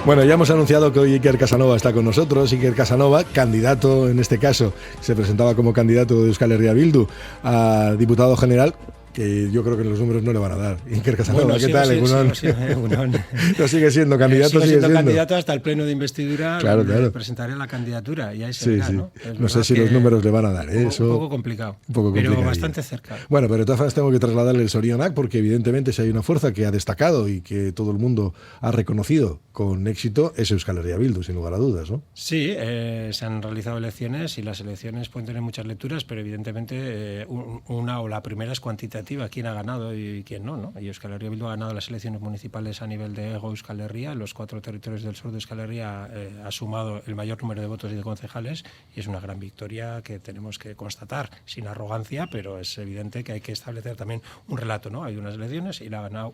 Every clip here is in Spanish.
Bueno, ya hemos anunciado que hoy Iker Casanova está con nosotros. Iker Casanova, candidato, en este caso, se presentaba como candidato de Euskal Herria Bildu a diputado general, que yo creo que los números no le van a dar. Iker Casanova, bueno, ¿qué tal? No sigue siendo candidato, sigo siendo candidato hasta el pleno de investidura. Claro. Presentaré la candidatura y ahí se verá, ¿no? No sé si los números le van a dar, ¿eh? Un poco complicado, pero bastante cerca. Bueno, pero de todas formas tengo que trasladarle el Sorionak, porque evidentemente si hay una fuerza que ha destacado y que todo el mundo ha reconocido con éxito, es Euskal Herria Bildu, sin lugar a dudas, ¿no? Sí, se han realizado elecciones y las elecciones pueden tener muchas lecturas, pero evidentemente una o la primera es cuantitativa. Quién ha ganado y quién no. Y Euskal Herria Bildu ha ganado las elecciones municipales a nivel de Hego Euskal Herria. Los 4 territorios del sur de Euskal Herria ha sumado el mayor número de votos y de concejales, y es una gran victoria que tenemos que constatar sin arrogancia, pero es evidente que hay que establecer también un relato, ¿no? Hay unas elecciones y las ha ganado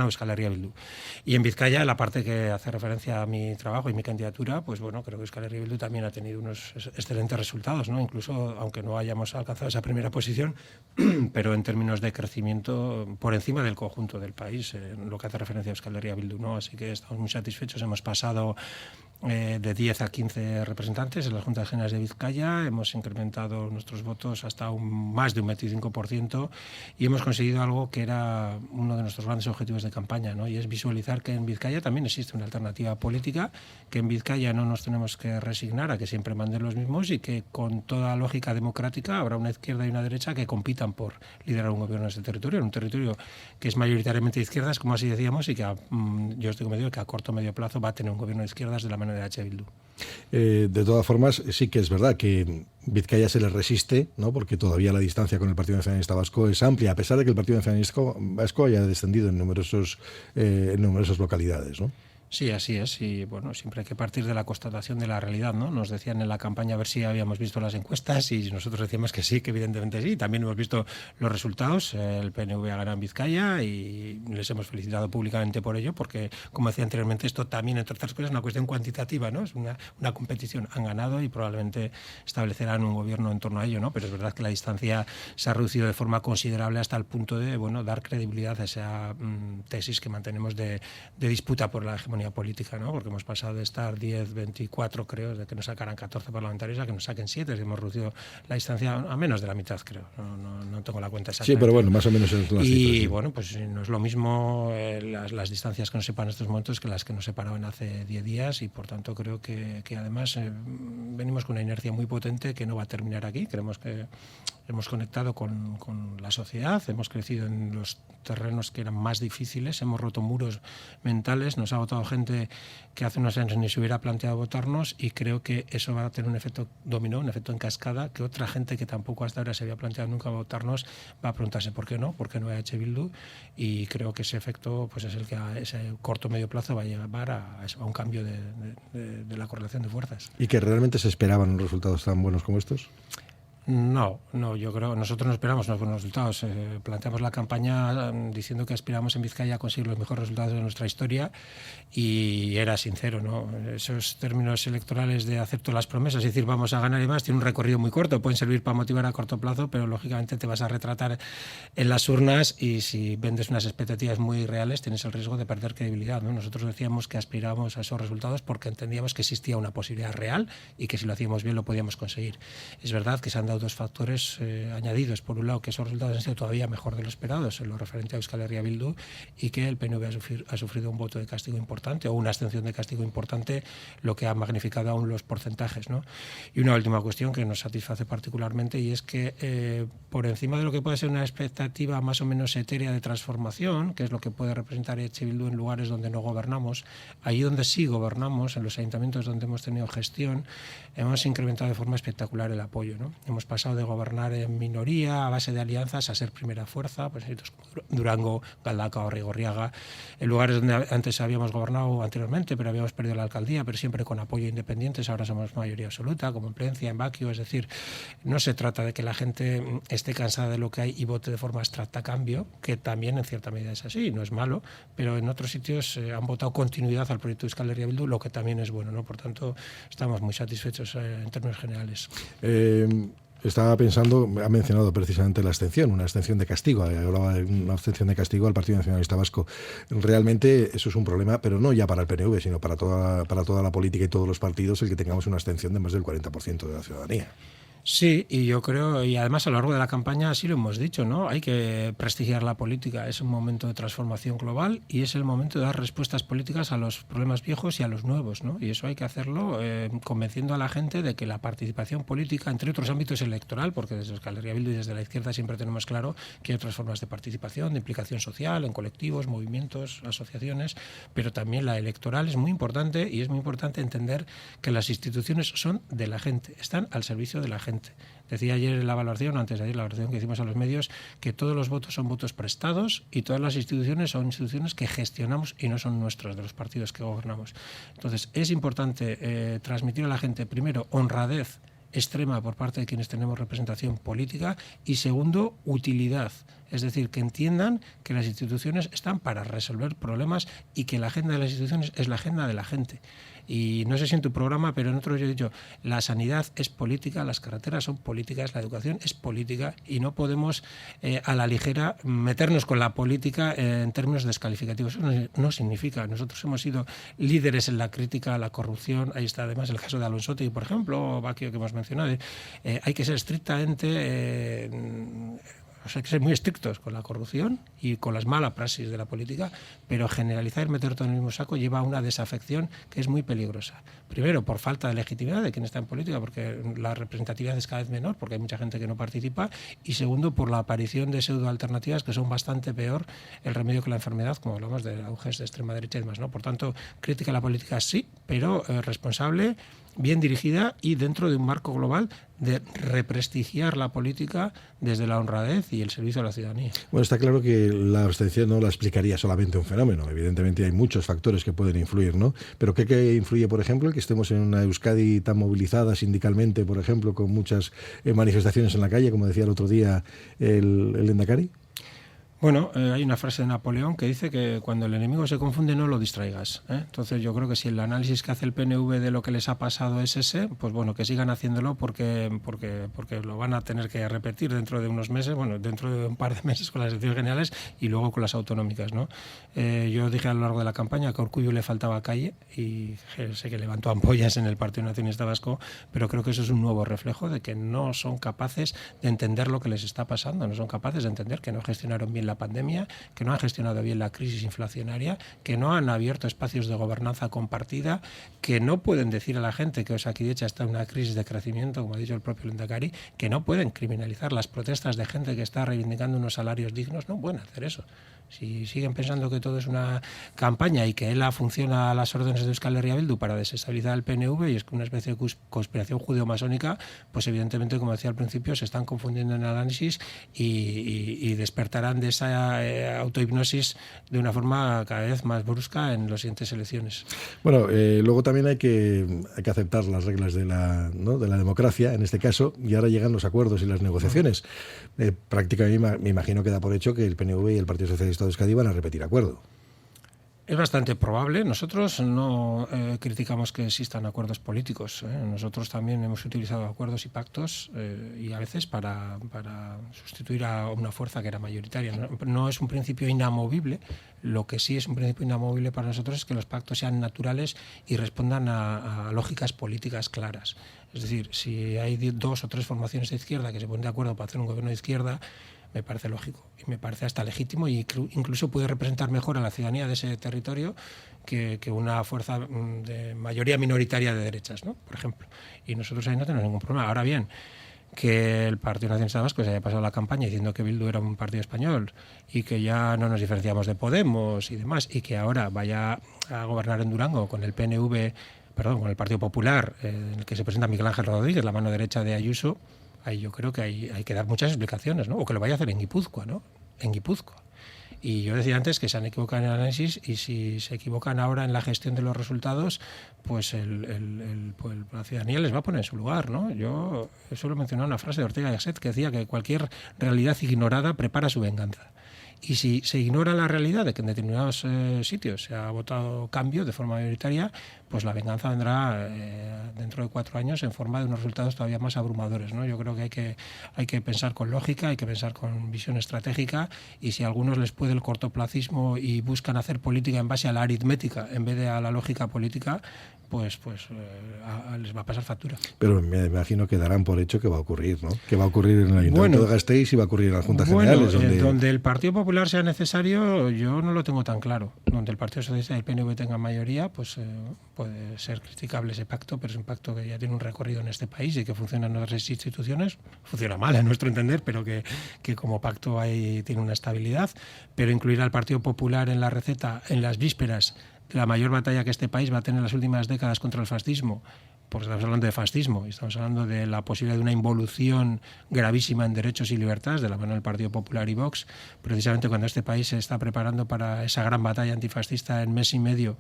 Euskal Herria Bildu. Y en Vizcaya, la parte que hace referencia a mi trabajo y mi candidatura, pues bueno, creo que Euskal Herria Bildu también ha tenido unos excelentes resultados, ¿no? Incluso aunque no hayamos alcanzado esa primera posición, pero en términos de crecimiento por encima del conjunto del país, lo que hace referencia a Euskal Herria Bildu, ¿no? Así que estamos muy satisfechos. Hemos pasado de 10 a 15 representantes en las Juntas Generales de Vizcaya, hemos incrementado nuestros votos hasta más de un 25% y hemos conseguido algo que era uno de nuestros grandes objetivos de campaña, ¿no? Y es visualizar que en Vizcaya también existe una alternativa política, que en Vizcaya no nos tenemos que resignar a que siempre manden los mismos y que con toda lógica democrática habrá una izquierda y una derecha que compitan por liderar un gobierno en este territorio, en un territorio que es mayoritariamente de izquierdas, como así decíamos, y que yo estoy convencido que a corto o medio plazo va a tener un gobierno de izquierdas de la mano de H. Bildu. De todas formas, sí que es verdad que Vizcaya se le resiste, ¿no? Porque todavía la distancia con el Partido Nacionalista Vasco es amplia, a pesar de que el Partido Nacionalista Vasco haya descendido en numerosas localidades, ¿no? Sí, así es. Y bueno, siempre hay que partir de la constatación de la realidad, ¿no? Nos decían en la campaña a ver si habíamos visto las encuestas y nosotros decíamos que sí, que evidentemente sí. También hemos visto los resultados. El PNV ha ganado en Vizcaya y les hemos felicitado públicamente por ello, porque, como decía anteriormente, esto también, entre otras cosas, es una cuestión cuantitativa, ¿no? Es una competición. Han ganado y probablemente establecerán un gobierno en torno a ello, ¿no? Pero es verdad que la distancia se ha reducido de forma considerable hasta el punto de, bueno, dar credibilidad a esa tesis que mantenemos de disputa por la hegemonía política, ¿no? Porque hemos pasado de estar 10, 24, creo, de que nos sacaran 14 parlamentarios a que nos saquen 7, hemos reducido la distancia a menos de la mitad, creo. No tengo la cuenta exacta. Sí, pero bueno, más o menos es la cifra. Y bueno, pues no es lo mismo las distancias que nos separan en estos momentos que las que nos separaban hace 10 días y por tanto creo que además venimos con una inercia muy potente que no va a terminar aquí. Creemos que hemos conectado con la sociedad, hemos crecido en los terrenos que eran más difíciles, hemos roto muros mentales, nos ha votado gente que hace unos años ni se hubiera planteado votarnos y creo que eso va a tener un efecto dominó, un efecto en cascada, que otra gente que tampoco hasta ahora se había planteado nunca votarnos va a preguntarse por qué no hay H. Bildu, y creo que ese efecto pues es el que a ese corto o medio plazo va a llevar a un cambio de la correlación de fuerzas. ¿Y que realmente se esperaban unos resultados tan buenos como estos? No, yo creo, nosotros no esperamos unos buenos resultados. Planteamos la campaña diciendo que aspiramos en Vizcaya a conseguir los mejores resultados de nuestra historia y era sincero, ¿no? Esos términos electorales de hacer todas las promesas, es decir, vamos a ganar y más, tiene un recorrido muy corto, pueden servir para motivar a corto plazo, pero lógicamente te vas a retratar en las urnas y si vendes unas expectativas muy reales tienes el riesgo de perder credibilidad, ¿no? Nosotros decíamos que aspirábamos a esos resultados porque entendíamos que existía una posibilidad real y que si lo hacíamos bien lo podíamos conseguir. Es verdad que se han dado dos factores añadidos. Por un lado, que esos resultados han sido todavía mejor de lo esperado en lo referente a Euskal Herria Bildu y que el PNV ha sufrido un voto de castigo importante o una abstención de castigo importante, lo que ha magnificado aún los porcentajes, ¿no? Y una última cuestión que nos satisface particularmente y es que por encima de lo que puede ser una expectativa más o menos etérea de transformación, que es lo que puede representar H. Bildu en lugares donde no gobernamos, allí donde sí gobernamos, en los ayuntamientos donde hemos tenido gestión, hemos incrementado de forma espectacular el apoyo, ¿no? Hemos pasado de gobernar en minoría a base de alianzas a ser primera fuerza, pues sitios como Durango, Galdakao, Rigorriaga, en lugares donde antes habíamos gobernado anteriormente, pero habíamos perdido la alcaldía, pero siempre con apoyo independientes, ahora somos mayoría absoluta, como en Plencia, en Baquio, es decir, no se trata de que la gente esté cansada de lo que hay y vote de forma abstracta a cambio, que también en cierta medida es así, no es malo, pero en otros sitios han votado continuidad al proyecto Euskal Herria Bildu, lo que también es bueno, ¿no? Por tanto, estamos muy satisfechos en términos generales. Estaba pensando, ha mencionado precisamente la abstención, una abstención de castigo, hablaba de una abstención de castigo al Partido Nacionalista Vasco. Realmente eso es un problema, pero no ya para el PNV, sino para toda la política y todos los partidos, el que tengamos una abstención de más del 40% de la ciudadanía. Sí, y yo creo, y además a lo largo de la campaña así lo hemos dicho, ¿no? Hay que prestigiar la política, es un momento de transformación global y es el momento de dar respuestas políticas a los problemas viejos y a los nuevos, ¿no? Y eso hay que hacerlo convenciendo a la gente de que la participación política, entre otros ámbitos electoral, porque desde Euskal Herria Bildu y desde la izquierda siempre tenemos claro que hay otras formas de participación, de implicación social, en colectivos, movimientos, asociaciones, pero también la electoral es muy importante y es muy importante entender que las instituciones son de la gente, están al servicio de la gente. Decía ayer en la valoración, antes de ayer la valoración que hicimos a los medios, que todos los votos son votos prestados y todas las instituciones son instituciones que gestionamos y no son nuestras, de los partidos que gobernamos. Entonces, es importante transmitir a la gente, primero, honradez extrema por parte de quienes tenemos representación política y, segundo, utilidad. Es decir, que entiendan que las instituciones están para resolver problemas y que la agenda de las instituciones es la agenda de la gente. Y no sé si en tu programa, pero en otros yo he dicho, la sanidad es política, las carreteras son políticas, la educación es política y no podemos a la ligera meternos con la política en términos descalificativos. Eso no significa. Nosotros hemos sido líderes en la crítica a la corrupción. Ahí está además el caso de Alonsotegui, por ejemplo, o Baquio que hemos mencionado. Hay que ser estrictamente... hay que ser muy estrictos con la corrupción y con las malas praxis de la política, pero generalizar y meter todo en el mismo saco lleva a una desafección que es muy peligrosa. Primero, por falta de legitimidad de quien está en política, porque la representatividad es cada vez menor, porque hay mucha gente que no participa, y segundo, por la aparición de pseudoalternativas que son bastante peor el remedio que la enfermedad, como hablamos de auges de extrema derecha y demás, ¿no? Por tanto, crítica a la política sí, pero responsable, bien dirigida y dentro de un marco global de represtigiar la política desde la honradez y el servicio a la ciudadanía. Bueno, está claro que la abstención no la explicaría solamente un fenómeno. Evidentemente hay muchos factores que pueden influir, ¿no? Pero ¿qué influye, por ejemplo, el que estemos en una Euskadi tan movilizada sindicalmente, por ejemplo, con muchas manifestaciones en la calle, como decía el otro día el Lehendakari? Bueno, hay una frase de Napoleón que dice que cuando el enemigo se confunde no lo distraigas, ¿eh? Entonces yo creo que si el análisis que hace el PNV de lo que les ha pasado es ese, pues bueno, que sigan haciéndolo porque lo van a tener que repetir dentro de unos meses, bueno, dentro de un par de meses con las elecciones generales y luego con las autonómicas, ¿no? Yo dije a lo largo de la campaña que a Urkullu le faltaba calle y sé que levantó ampollas en el Partido Nacionalista Vasco, pero creo que eso es un nuevo reflejo de que no son capaces de entender lo que les está pasando, no son capaces de entender que no gestionaron bien la pandemia, que no han gestionado bien la crisis inflacionaria, que no han abierto espacios de gobernanza compartida, que no pueden decir a la gente que Osakidetza está en una crisis de crecimiento, como ha dicho el propio Lehendakari, que no pueden criminalizar las protestas de gente que está reivindicando unos salarios dignos, no pueden hacer eso. Si siguen pensando que todo es una campaña y que ELA funciona a las órdenes de Euskal Herria Bildu para desestabilizar el PNV y es una especie de conspiración judeo-masónica, pues evidentemente, como decía al principio, se están confundiendo en el análisis y despertarán de esa autohipnosis de una forma cada vez más brusca en las siguientes elecciones. Bueno, luego también hay que aceptar las reglas de la democracia, en este caso, y ahora llegan los acuerdos y las negociaciones. Prácticamente me imagino que da por hecho que el PNV y el Partido Socialista de Euskadi van a repetir acuerdo. Es bastante probable. Nosotros no criticamos que existan acuerdos políticos. Nosotros también hemos utilizado acuerdos y pactos y a veces para sustituir a una fuerza que era mayoritaria. No es un principio inamovible. Lo que sí es un principio inamovible para nosotros es que los pactos sean naturales y respondan a lógicas políticas claras. Es decir, si hay 2 o 3 formaciones de izquierda que se ponen de acuerdo para hacer un gobierno de izquierda, me parece lógico y me parece hasta legítimo y incluso puede representar mejor a la ciudadanía de ese territorio que una fuerza de mayoría minoritaria de derechas, ¿no? Por ejemplo. Y nosotros ahí no tenemos ningún problema. Ahora bien, que el Partido Nacionalista Vasco se haya pasado la campaña diciendo que Bildu era un partido español y que ya no nos diferenciamos de Podemos y demás, y que ahora vaya a gobernar en Durango con el PNV, con el Partido Popular, en el que se presenta Miguel Ángel Rodríguez, la mano derecha de Ayuso. Ahí yo creo que hay que dar muchas explicaciones, ¿no? O que lo vaya a hacer en Guipúzcoa, ¿no? En Guipúzcoa. Y yo decía antes que se han equivocado en el análisis y si se equivocan ahora en la gestión de los resultados, pues la ciudadanía les va a poner en su lugar, ¿no? Yo suelo mencionar una frase de Ortega y Gasset que decía que cualquier realidad ignorada prepara su venganza. Y si se ignora la realidad de que en determinados sitios se ha votado cambio de forma mayoritaria, pues la venganza vendrá dentro de 4 años en forma de unos resultados todavía más abrumadores, ¿no? Yo creo que hay que pensar con lógica, hay que pensar con visión estratégica, y si a algunos les puede el cortoplacismo y buscan hacer política en base a la aritmética en vez de a la lógica política, pues les va a pasar factura. Pero me imagino que darán por hecho que va a ocurrir, ¿no? Que va a ocurrir en el Ayuntamiento de Gasteiz y va a ocurrir en las Juntas Generales. Donde el Partido Popular sea necesario, yo no lo tengo tan claro. Donde el Partido Socialista y el PNV tengan mayoría, pues puede ser criticable ese pacto, pero es un pacto que ya tiene un recorrido en este país y que funciona en otras instituciones. Funciona mal, a nuestro entender, pero que como pacto ahí tiene una estabilidad. Pero incluir al Partido Popular en la receta en las vísperas de la mayor batalla que este país va a tener en las últimas décadas contra el fascismo, porque estamos hablando de fascismo y estamos hablando de la posibilidad de una involución gravísima en derechos y libertades de la mano del Partido Popular y Vox, precisamente cuando este país se está preparando para esa gran batalla antifascista en mes y medio,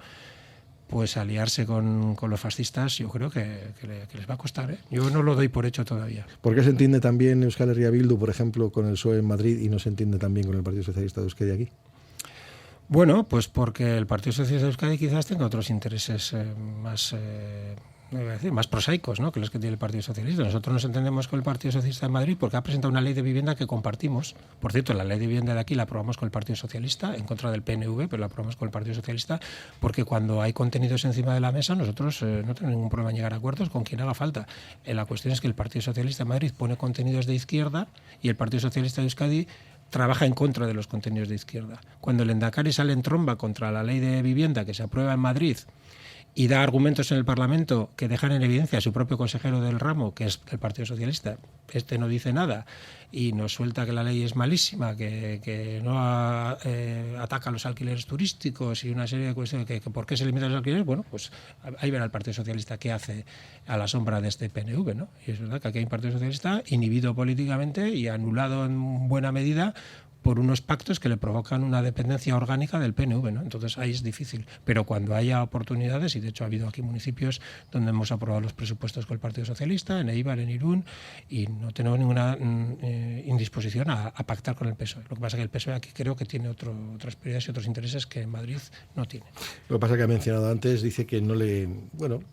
pues aliarse con los fascistas, yo creo que les va a costar, ¿eh? Yo no lo doy por hecho todavía. ¿Por qué se entiende también Euskal Herria Bildu, por ejemplo, con el PSOE en Madrid y no se entiende también con el Partido Socialista de Euskadi aquí? Bueno, pues porque el Partido Socialista de Euskadi quizás tenga otros intereses más prosaicos, ¿no?, que los que tiene el Partido Socialista. Nosotros nos entendemos con el Partido Socialista de Madrid porque ha presentado una ley de vivienda que compartimos. Por cierto, la ley de vivienda de aquí la aprobamos con el Partido Socialista, en contra del PNV, pero la aprobamos con el Partido Socialista, porque cuando hay contenidos encima de la mesa, nosotros no tenemos ningún problema en llegar a acuerdos con quien haga falta. La cuestión es que el Partido Socialista de Madrid pone contenidos de izquierda y el Partido Socialista de Euskadi trabaja en contra de los contenidos de izquierda. Cuando el Endacari sale en tromba contra la ley de vivienda que se aprueba en Madrid y da argumentos en el Parlamento que dejan en evidencia a su propio consejero del ramo, que es el Partido Socialista, este no dice nada y nos suelta que la ley es malísima, que no ataca a los alquileres turísticos y una serie de cuestiones, que por qué se limitan los alquileres, bueno, pues ahí verá el Partido Socialista qué hace a la sombra de este PNV, ¿no? Y es verdad que aquí hay un Partido Socialista inhibido políticamente y anulado en buena medida por unos pactos que le provocan una dependencia orgánica del PNV, ¿no? Entonces ahí es difícil. Pero cuando haya oportunidades, y de hecho ha habido aquí municipios donde hemos aprobado los presupuestos con el Partido Socialista, en Eibar, en Irún, y no tenemos ninguna indisposición a pactar con el PSOE. Lo que pasa es que el PSOE aquí creo que tiene otras prioridades y otros intereses que en Madrid no tiene. Lo que pasa es que ha mencionado antes, dice que no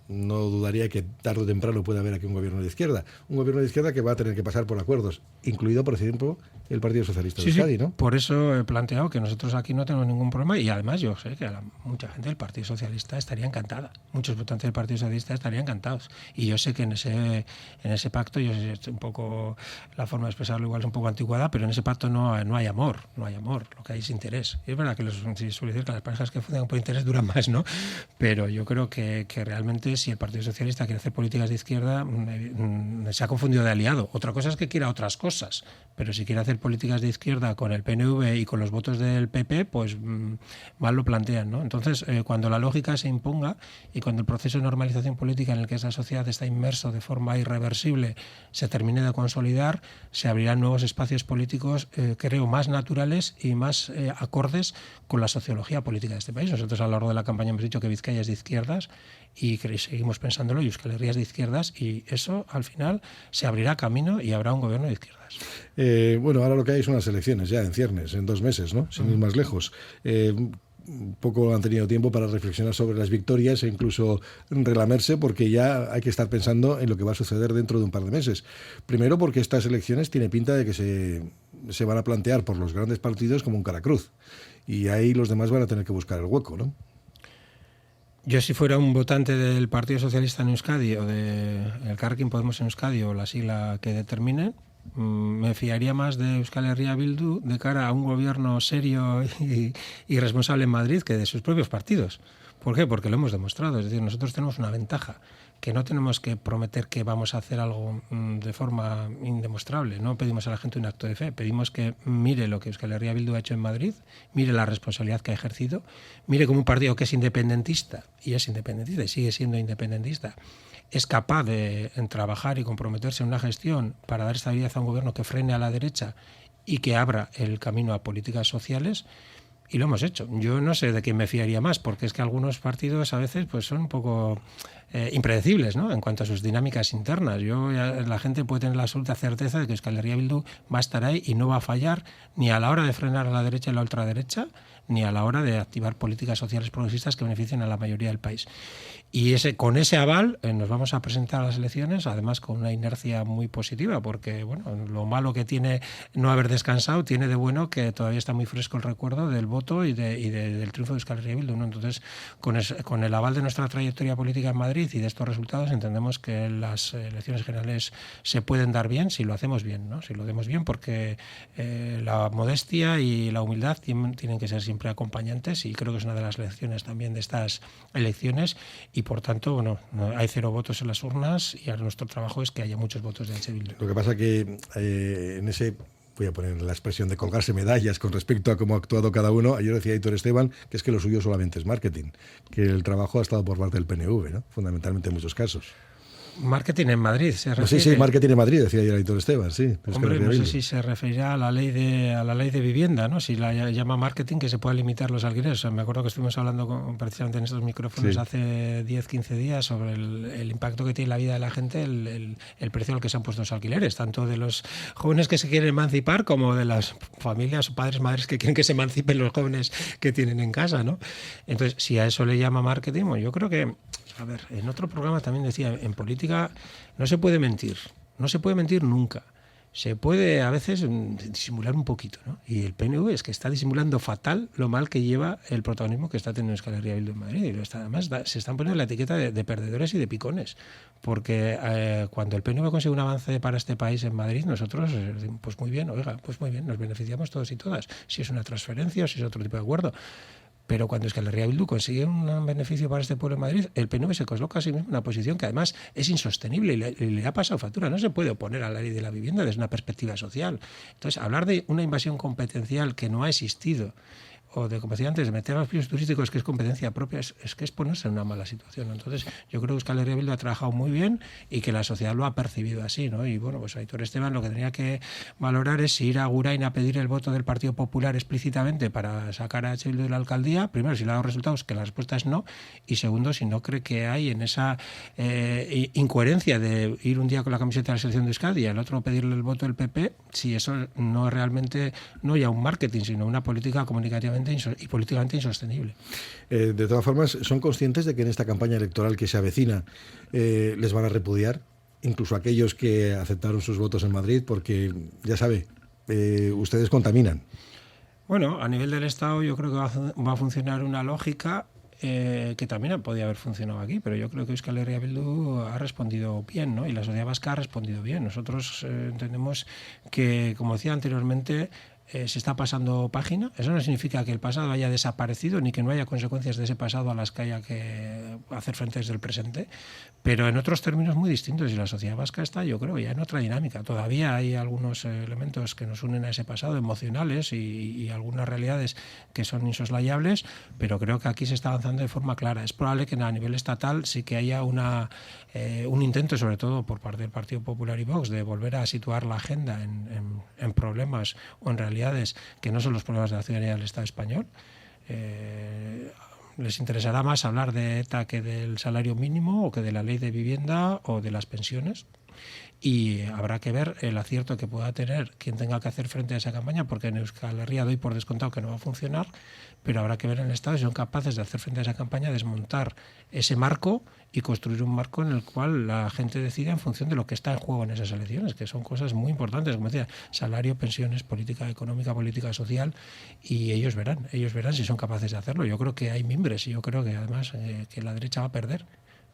dudaría que tarde o temprano pueda haber aquí un gobierno de izquierda. Un gobierno de izquierda que va a tener que pasar por acuerdos, incluido, por ejemplo, el Partido Socialista de Euskadi, ¿no? Por eso he planteado que nosotros aquí no tenemos ningún problema, y además yo sé que mucha gente del Partido Socialista estaría encantada, muchos votantes del Partido Socialista estarían encantados, y yo sé que en ese pacto, yo sé, es un poco, la forma de expresarlo igual es un poco anticuada, pero en ese pacto no hay amor, lo que hay es interés. Y es verdad que suele decir que las parejas que funcionan por interés duran más, ¿no? Pero yo creo que realmente si el Partido Socialista quiere hacer políticas de izquierda, se ha confundido de aliado. Otra cosa es que quiera otras cosas, pero si quiere hacer políticas de izquierda con el PNV y con los votos del PP, pues mal lo plantean, ¿no? Entonces, cuando la lógica se imponga y cuando el proceso de normalización política en el que esa sociedad está inmerso de forma irreversible se termine de consolidar, se abrirán nuevos espacios políticos, creo, más naturales y más acordes con la sociología política de este país. Nosotros a lo largo de la campaña hemos dicho que Vizcaya es de izquierdas y seguimos pensándolo, y Euskal Herria es de izquierdas, y eso al final se abrirá camino y habrá un gobierno de izquierdas. Ahora lo que hay son las elecciones ya en ciernes, en 2 meses, ¿no? Sin ir más lejos. Poco han tenido tiempo para reflexionar sobre las victorias e incluso relamerse, porque ya hay que estar pensando en lo que va a suceder dentro de un par de meses. Primero porque estas elecciones tiene pinta de que se van a plantear por los grandes partidos como un caracruz, y ahí los demás van a tener que buscar el hueco, ¿no? Yo, si fuera un votante del Partido Socialista en Euskadi o del Elkarrekin Podemos en Euskadi, o la sigla que determine, me fiaría más de Euskal Herria Bildu de cara a un gobierno serio y responsable en Madrid que de sus propios partidos. ¿Por qué? Porque lo hemos demostrado. Es decir, nosotros tenemos una ventaja, que no tenemos que prometer que vamos a hacer algo de forma indemostrable. No pedimos a la gente un acto de fe, pedimos que mire lo que Euskal Herria Bildu ha hecho en Madrid, mire la responsabilidad que ha ejercido, mire cómo un partido que es independentista, y sigue siendo independentista, es capaz de trabajar y comprometerse en una gestión para dar estabilidad a un gobierno que frene a la derecha y que abra el camino a políticas sociales. y lo hemos hecho. Yo no sé de quién me fiaría más, porque es que algunos partidos a veces pues son un poco impredecibles, ¿no?, en cuanto a sus dinámicas internas. La gente puede tener la absoluta certeza de que Euskal Herria Bildu va a estar ahí y no va a fallar ni a la hora de frenar a la derecha y la ultraderecha, ni a la hora de activar políticas sociales progresistas que beneficien a la mayoría del país. Y con ese aval nos vamos a presentar a las elecciones, además con una inercia muy positiva, porque bueno, lo malo que tiene no haber descansado tiene de bueno que todavía está muy fresco el recuerdo del voto y del triunfo de Euskal Herria Bildu, ¿no? Entonces, con el aval de nuestra trayectoria política en Madrid y de estos resultados, entendemos que las elecciones generales se pueden dar bien si lo hacemos bien, ¿no? Si lo hacemos bien, porque la modestia y la humildad tienen que ser siempre acompañantes, y creo que es una de las lecciones también de estas elecciones. Y por tanto, bueno, hay 0 votos en las urnas, y ahora nuestro trabajo es que haya muchos votos de H. Bildu. Lo que pasa que en ese, voy a poner la expresión de colgarse medallas con respecto a cómo ha actuado cada uno, ayer decía Aitor Esteban que es que lo suyo solamente es marketing, que el trabajo ha estado por parte del PNV, ¿no?, fundamentalmente en muchos casos. Marketing en Madrid, se refiere. Sí, marketing en Madrid, decía ayer Aitor Esteban, sí. Hombre, no sé si se referirá a la ley de vivienda, ¿no? Si la llama marketing, que se pueda limitar los alquileres. O sea, me acuerdo que estuvimos hablando precisamente en estos micrófonos hace 10-15 días sobre el impacto que tiene en la vida de la gente el precio al que se han puesto los alquileres, tanto de los jóvenes que se quieren emancipar como de las familias o padres, madres que quieren que se emancipen los jóvenes que tienen en casa, ¿no? Entonces, si a eso le llama marketing, bueno, yo creo que, a ver, en otro programa también decía, en política no se puede mentir nunca. Se puede a veces disimular un poquito, ¿no? Y el PNV es que está disimulando fatal lo mal que lleva el protagonismo que está teniendo Euskal Herria Bildu en Madrid. Y además se están poniendo la etiqueta de perdedores y de picones. Porque cuando el PNV consigue un avance para este país en Madrid, nosotros, pues muy bien, nos beneficiamos todos y todas. Si es una transferencia o si es otro tipo de acuerdo. Pero cuando Euskal Herria Bildu consigue un beneficio para este pueblo en Madrid, el PNV se coloca a sí mismo en una posición que además es insostenible y le ha pasado factura. No se puede oponer a la ley de la vivienda desde una perspectiva social. Entonces, hablar de una invasión competencial que no ha existido, o de, como decía antes, de meter a los pisos turísticos, que es competencia propia, es que es ponerse en una mala situación. Entonces, yo creo que Euskal Herria Bildu ha trabajado muy bien y que la sociedad lo ha percibido así, ¿no? Y bueno, pues Aitor Esteban lo que tenía que valorar es si ir a Agurain a pedir el voto del Partido Popular explícitamente para sacar a H. Bildu de la alcaldía. Primero, si le ha dado resultados, que la respuesta es no. Y segundo, si no cree que hay en esa incoherencia de ir un día con la camiseta de la selección de Euskadi y al otro pedirle el voto del PP, si eso no es realmente, no ya un marketing, sino una política comunicativamente y políticamente insostenible. De todas formas, ¿son conscientes de que en esta campaña electoral que se avecina les van a repudiar? Incluso aquellos que aceptaron sus votos en Madrid, porque, ya sabe, ustedes contaminan. Bueno, a nivel del Estado yo creo que va a funcionar una lógica que también podía haber funcionado aquí, pero yo creo que Euskal Herria Bildu ha respondido bien, ¿no? Y la sociedad vasca ha respondido bien. Nosotros entendemos que, como decía anteriormente, se está pasando página. Eso no significa que el pasado haya desaparecido ni que no haya consecuencias de ese pasado a las que haya que hacer frente desde el presente, pero en otros términos muy distintos. Y la sociedad vasca está, yo creo, ya en otra dinámica. Todavía hay algunos elementos que nos unen a ese pasado, emocionales, y algunas realidades que son insoslayables, pero creo que aquí se está avanzando de forma clara. Es probable que a nivel estatal sí que haya un intento, sobre todo por parte del Partido Popular y Vox, de volver a situar la agenda en problemas o en realidades que no son los problemas de la ciudadanía del Estado español. Les interesará más hablar de ETA que del salario mínimo, o que de la ley de vivienda, o de las pensiones. Y habrá que ver el acierto que pueda tener quien tenga que hacer frente a esa campaña, porque en Euskal Herria doy por descontado que no va a funcionar, pero habrá que ver en el Estado si son capaces de hacer frente a esa campaña, desmontar ese marco y construir un marco en el cual la gente decida en función de lo que está en juego en esas elecciones, que son cosas muy importantes, como decía, salario, pensiones, política económica, política social, y ellos verán si son capaces de hacerlo. Yo creo que hay mimbres, y yo creo que además que la derecha va a perder,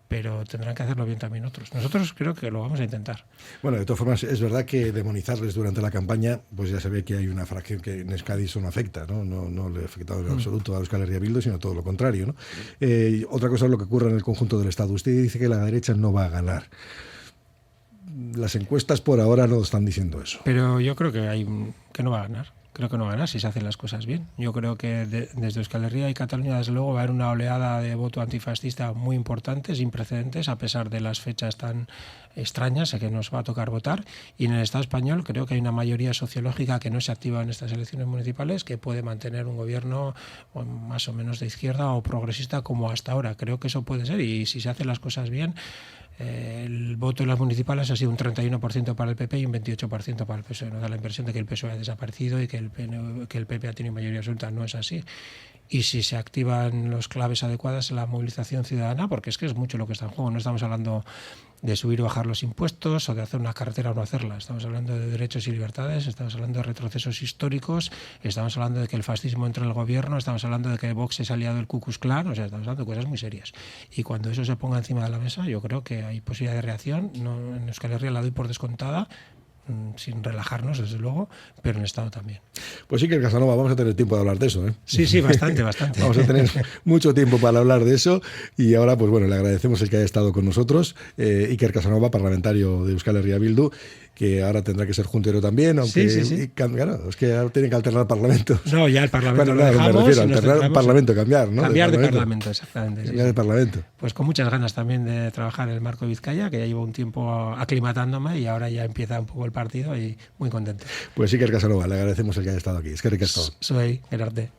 pero tendrán que hacerlo bien también otros. Nosotros creo que lo vamos a intentar. Bueno, de todas formas, es verdad que demonizarles durante la campaña, pues ya se ve que hay una fracción que en Euskadi eso no afecta, no le ha afectado en absoluto a Euskal Herria Bildu, sino todo lo contrario, ¿no? Otra cosa es lo que ocurre en el conjunto del Estado. Usted dice que la derecha no va a ganar. Las encuestas por ahora no están diciendo eso. Pero yo creo que no va a ganar. creo que no ganar si se hacen las cosas bien. Yo creo que desde Euskal Herria y Cataluña, desde luego, va a haber una oleada de voto antifascista muy importante, sin precedentes, a pesar de las fechas tan extrañas que nos va a tocar votar. Y en el Estado español creo que hay una mayoría sociológica que no se activa en estas elecciones municipales, que puede mantener un gobierno más o menos de izquierda o progresista como hasta ahora. Creo que eso puede ser, y si se hacen las cosas bien, el voto en las municipales ha sido un 31% para el PP y un 28% para el PSOE. Nos da la impresión de que el PSOE ha desaparecido y que el PP ha tenido mayoría absoluta. No es así. Y si se activan los claves adecuadas en la movilización ciudadana, porque es que es mucho lo que está en juego. No estamos hablando de subir o bajar los impuestos o de hacer una carretera o no hacerla. Estamos hablando de derechos y libertades, estamos hablando de retrocesos históricos, estamos hablando de que el fascismo entra en el gobierno, estamos hablando de que Vox es aliado del Ku Klux Klan, o sea, estamos hablando de cosas muy serias. Y cuando eso se ponga encima de la mesa, yo creo que hay posibilidad de reacción. No, en Euskal Herria la doy por descontada, sin relajarnos, desde luego, pero en el Estado también. Pues Iker Casanova, vamos a tener tiempo de hablar de eso, ¿eh? Sí, bastante. Vamos a tener mucho tiempo para hablar de eso, y ahora, pues bueno, le agradecemos el que haya estado con nosotros. Iker Casanova, parlamentario de Euskal Herria Bildu, que ahora tendrá que ser juntero también, aunque sí. Claro, es que ahora tienen que alternar parlamentos. No, ya el Parlamento bueno, lo dejamos, me refiero a alternar un parlamento, cambiar, ¿no? Cambiar de parlamento, exactamente. Cambiar de parlamento. Pues con muchas ganas también de trabajar en el marco de Vizcaya, que ya llevo un tiempo aclimatándome y ahora ya empieza un poco el partido y muy contento. Pues Iker Casanova, le agradecemos el que haya estado aquí. Es que ricasco. Soy Gerarte.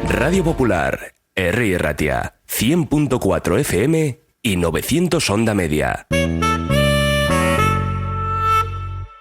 Radio Popular, Herri Ratia, 100.4 FM y 900 Onda Media.